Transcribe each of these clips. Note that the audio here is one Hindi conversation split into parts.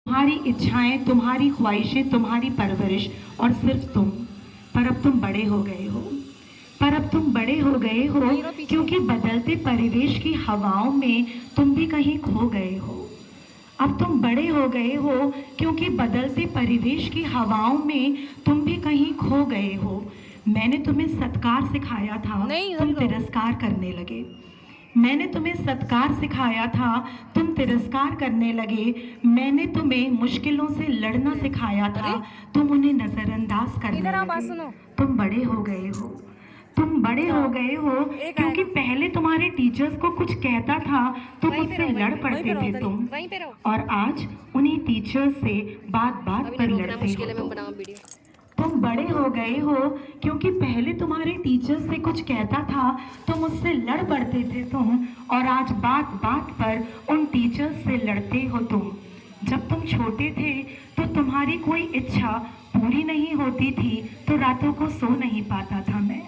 तुम्हारी इच्छाएं, तुम्हारी ख्वाहिशें, तुम्हारी परवरिश और सिर्फ तुम। पर अब तुम बड़े हो गए हो, पर अब तुम बड़े हो गए हो क्योंकि बदलते परिवेश की हवाओं में तुम भी कहीं खो गए हो। अब तुम बड़े हो गए हो क्योंकि बदलते परिवेश की हवाओं में तुम भी कहीं खो गए हो। मैंने तुम्हें सत्कार सिखाया था, तुम तिरस्कार करने लगे। मैंने तुम्हें सत्कार सिखाया था, तुम तिरस्कार करने लगे। मैंने तुम्हें मुश्किलों से लड़ना सिखाया था, तुम उन्हें नजरअंदाज करने लगे। तुम बड़े हो गए हो, तुम बड़े हो गए हो क्योंकि पहले तुम्हारे टीचर्स को कुछ कहता था तो मुझसे लड़ पड़ते थे तुम, और आज उन्हीं टीचर्स से बात बात पर लड़ते हो तुम। तुम बड़े हो गए हो क्योंकि पहले तुम्हारे टीचर से कुछ कहता था तो मुझसे लड़ पड़ते थे तुम, और आज बात बात पर उन टीचर्स से लड़ते हो तुम। जब तुम छोटे थे तो तुम्हारी कोई इच्छा पूरी नहीं होती थी तो रातों को सो नहीं पाता था मैं।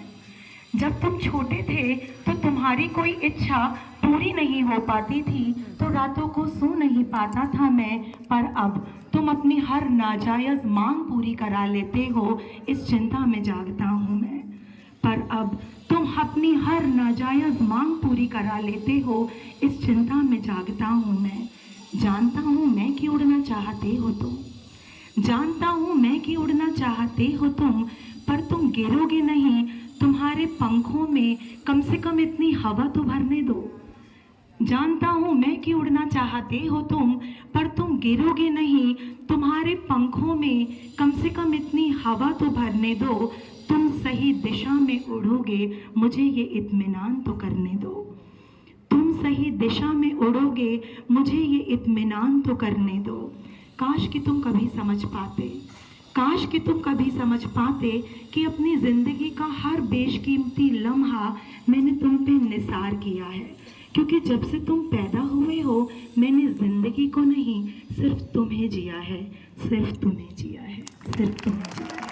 जब तुम छोटे थे तो तुम्हारी कोई इच्छा पूरी नहीं हो पाती थी तो रातों को सो नहीं पाता था मैं। पर अब तुम अपनी हर नाजायज मांग पूरी करा लेते हो, इस चिंता में जागता हूँ मैं। पर अब तुम अपनी हर नाजायज मांग पूरी करा लेते हो, इस चिंता में जागता हूँ मैं। जानता हूँ मैं कि उड़ना चाहते हो तुम, जानता हूँ मैं कि उड़ना चाहते हो तुम, पर तुम गिरोगे नहीं। तुम्हारे पंखों में कम से कम इतनी हवा तो भरने दो। जानता हूँ मैं कि उड़ना चाहते हो तुम, पर तुम गिरोगे नहीं। तुम्हारे पंखों में कम से कम इतनी हवा तो भरने दो। तुम सही दिशा में उड़ोगे, मुझे ये इत्मीनान तो करने दो। तुम सही दिशा में उड़ोगे, मुझे ये इत्मीनान तो करने दो। काश कि तुम कभी समझ पाते, काश कि तुम कभी समझ पाते कि अपनी जिंदगी का हर बेशकीमती लम्हा मैंने तुम पे निसार किया है। क्योंकि जब से तुम पैदा हुए हो मैंने जिंदगी को नहीं सिर्फ तुम्हें जिया है, सिर्फ तुम्हें जिया है, सिर्फ तुम्हें जिया है।